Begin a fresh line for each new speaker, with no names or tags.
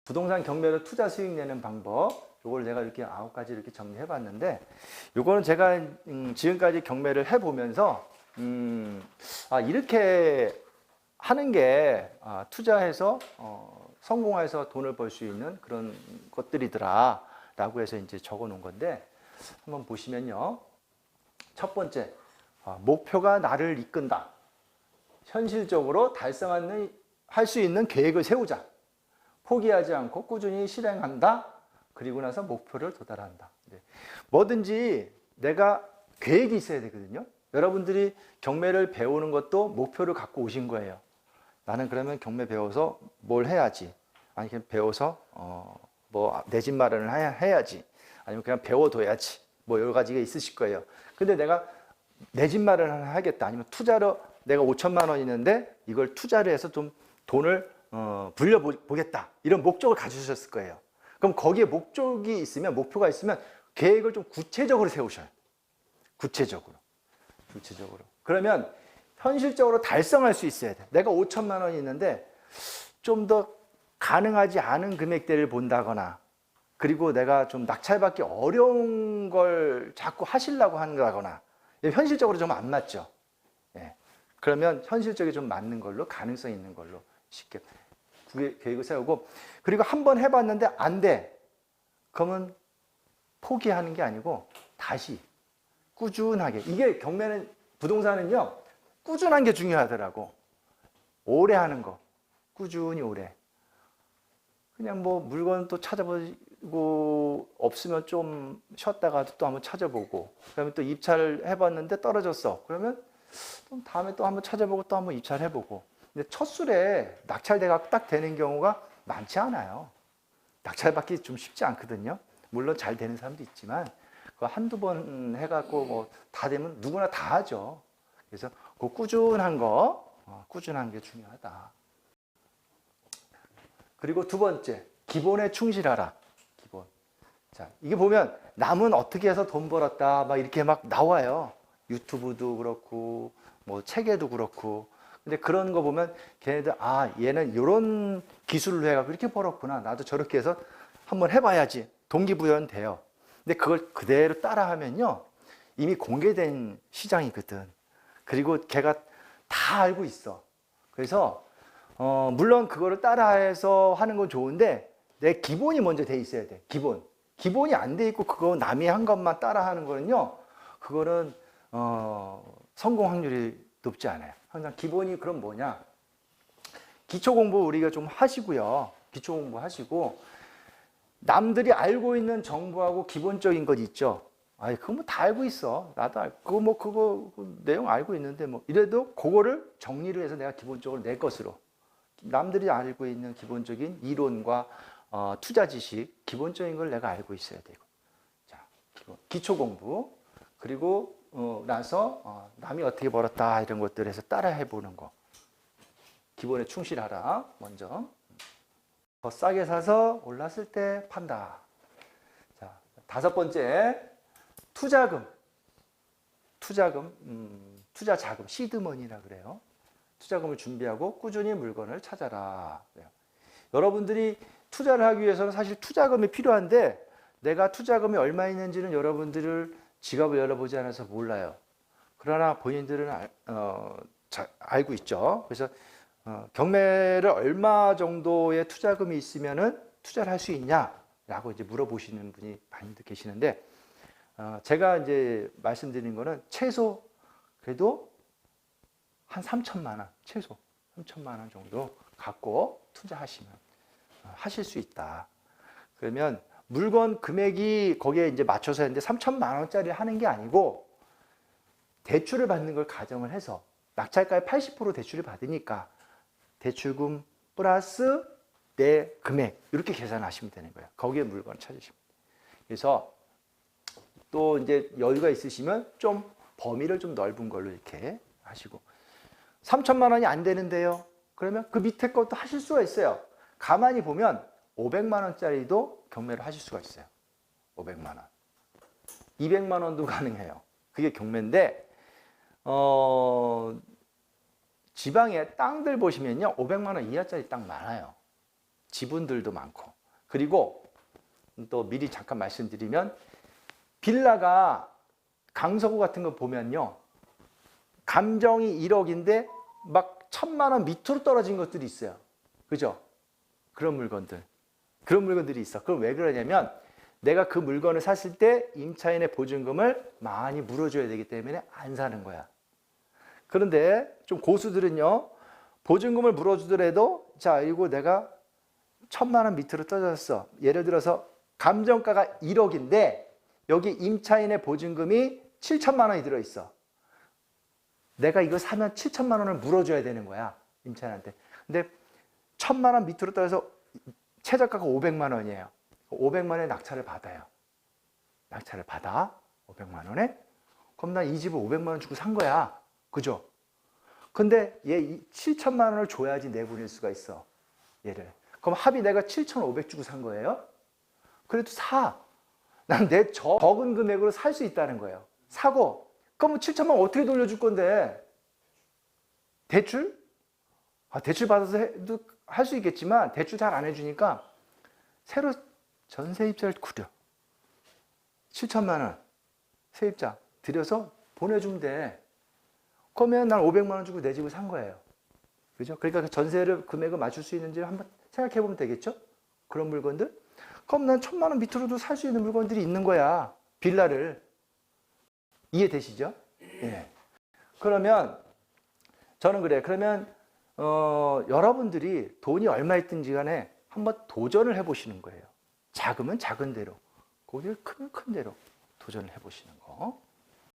부동산 경매로 투자 수익 내는 방법, 요걸 내가 이렇게 9가지 이렇게 정리해 봤는데, 요거는 제가 지금까지 경매를 해 보면서 이렇게 하는 게 투자해서 성공해서 돈을 벌 수 있는 그런 것들이더라 라고 해서 이제 적어 놓은 건데, 한번 보시면요. 첫 번째, 목표가 나를 이끈다. 현실적으로 달성할 수 있는 계획을 세우자. 포기하지 않고 꾸준히 실행한다. 그리고 나서 목표를 도달한다. 뭐든지 내가 계획이 있어야 되거든요. 여러분들이 경매를 배우는 것도 목표를 갖고 오신 거예요. 나는 그러면 경매 배워서 뭘 해야지. 아니 그냥 배워서 뭐 내 집 마련을 해야지. 아니면 그냥 배워둬야지. 뭐 여러 가지가 있으실 거예요. 근데 내가 내 집 마련을 하겠다. 아니면 투자로 내가 5천만 원 있는데 이걸 투자를 해서 좀 돈을 불려보겠다. 이런 목적을 가지셨을 거예요. 그럼 거기에 목적이 있으면, 목표가 있으면 계획을 좀 구체적으로 세우셔요. 구체적으로. 그러면 현실적으로 달성할 수 있어야 돼. 내가 5천만 원이 있는데 좀 더 가능하지 않은 금액대를 본다거나, 그리고 내가 좀 낙찰받기 어려운 걸 자꾸 하시려고 한다거나, 현실적으로 좀 안 맞죠. 예. 그러면 현실적이 좀 맞는 걸로, 가능성 있는 걸로 쉽게 계획을 세우고, 그리고 한번 해봤는데 안 돼. 그러면 포기하는 게 아니고 다시 꾸준하게. 이게 경매는, 부동산은요, 꾸준한 게 중요하더라고. 오래 하는 거. 꾸준히 오래. 그냥 뭐 물건 또 찾아보고 없으면 좀 쉬었다가 또 한번 찾아보고, 그러면 또 입찰을 해봤는데 떨어졌어. 그러면 또 다음에 또 한번 찾아보고 또 한번 입찰해보고. 근데 첫 술에 낙찰대가 딱 되는 경우가 많지 않아요. 낙찰받기 좀 쉽지 않거든요. 물론 잘 되는 사람도 있지만 그 한두 번 해갖고 뭐 다 되면 누구나 다 하죠. 그래서 그 꾸준한 게 중요하다. 그리고 두 번째, 기본에 충실하라. 기본. 자, 이게 보면 남은 어떻게 해서 돈 벌었다 막 이렇게 막 나와요. 유튜브도 그렇고 뭐 책에도 그렇고. 근데 그런 거 보면 걔네들 얘는 이런 기술로 해가지고 이렇게 벌었구나. 나도 저렇게 해서 한번 해봐야지. 동기부여는 돼요. 근데 그걸 그대로 따라하면요, 이미 공개된 시장이거든. 그리고 걔가 다 알고 있어. 그래서 물론 그거를 따라해서 하는 건 좋은데 내 기본이 먼저 돼 있어야 돼. 기본이 안 돼 있고 그거 남이 한 것만 따라하는 거는요, 그거는 성공 확률이 높지 않아요. 항상 기본이 그럼 뭐냐? 기초 공부 우리가 좀 하시고요. 기초 공부 하시고, 남들이 알고 있는 정보하고 기본적인 것 있죠. 그거 뭐 다 알고 있어. 나도 그거 내용 알고 있는데 뭐 이래도 그거를 정리를 해서 내가 기본적으로 내 것으로, 남들이 알고 있는 기본적인 이론과 투자 지식, 기본적인 걸 내가 알고 있어야 되고. 자, 기초 공부. 그리고 나서 남이 어떻게 벌었다 이런 것들 해서 따라 해보는 거. 기본에 충실하라. 먼저 더 싸게 사서 올랐을 때 판다. 자, 다섯 번째, 투자 자금, 시드머니라 그래요. 투자금을 준비하고 꾸준히 물건을 찾아라. 여러분들이 투자를 하기 위해서는 사실 투자금이 필요한데, 내가 투자금이 얼마 있는지는 여러분들을 지갑을 열어보지 않아서 몰라요. 그러나 본인들은 알고 있죠. 그래서 경매를 얼마 정도의 투자금이 있으면은 투자를 할 수 있냐라고 이제 물어보시는 분이 많이 계시는데, 제가 이제 말씀드린 거는 최소 그래도 한 3천만 원, 최소 3천만 원 정도 갖고 투자하시면 하실 수 있다. 그러면 물건 금액이 거기에 이제 맞춰서 했는데 3천만 원짜리 하는 게 아니고, 대출을 받는 걸 가정을 해서 낙찰가의 80% 대출을 받으니까 대출금 플러스 내 금액, 이렇게 계산하시면 되는 거예요. 거기에 물건을 찾으시면. 그래서 또 이제 여유가 있으시면 좀 범위를 좀 넓은 걸로 이렇게 하시고, 3천만 원이 안 되는데요. 그러면 그 밑에 것도 하실 수가 있어요. 가만히 보면 500만 원짜리도 경매를 하실 수가 있어요. 500만 원. 200만 원도 가능해요. 그게 경매인데, 지방에 땅들 보시면요, 500만 원 이하짜리 땅 많아요. 지분들도 많고. 그리고 또 미리 잠깐 말씀드리면 빌라가 강서구 같은 거 보면요. 감정이 1억인데 막 1,000만 원 밑으로 떨어진 것들이 있어요. 그죠? 그런 물건들이 있어. 그럼 왜 그러냐면 내가 그 물건을 샀을 때 임차인의 보증금을 많이 물어줘야 되기 때문에 안 사는 거야. 그런데 좀 고수들은요. 보증금을 물어주더라도 자, 이거 내가 1,000만 원 밑으로 떨어졌어. 예를 들어서 감정가가 1억인데 여기 임차인의 보증금이 7천만 원이 들어있어. 내가 이거 사면 7천만 원을 물어줘야 되는 거야. 임차인한테. 근데 1,000만 원 밑으로 떨어져서 최저가가 500만 원이에요. 500만 원에 낙찰을 받아요. 낙찰을 받아. 500만 원에. 그럼 난 이 집을 500만 원 주고 산 거야. 그죠? 근데 얘 7천만 원을 줘야지 내보낼 수가 있어. 얘를. 그럼 합의 내가 7,500 주고 산 거예요. 그래도 사. 난 내 적은 금액으로 살 수 있다는 거예요. 사고. 그럼 7천만 원 어떻게 돌려줄 건데? 대출? 대출 받아서 해도 할 수 있겠지만 대출 잘 안 해주니까 새로 전세입자를 구려. 7천만 원 세입자 들여서 보내주면 돼. 그러면 난 500만 원 주고 내 집을 산 거예요. 그죠? 그러니까 그 전세를 금액을 맞출 수 있는지 한번 생각해 보면 되겠죠? 그런 물건들. 그럼 난 1,000만 원 밑으로도 살 수 있는 물건들이 있는 거야. 빌라를. 이해되시죠? 예. 그러면 저는 그래. 그러면 여러분들이 돈이 얼마 있든지 간에 한번 도전을 해보시는 거예요. 작으면 작은 대로, 거기를 크면 큰 대로 도전을 해보시는 거.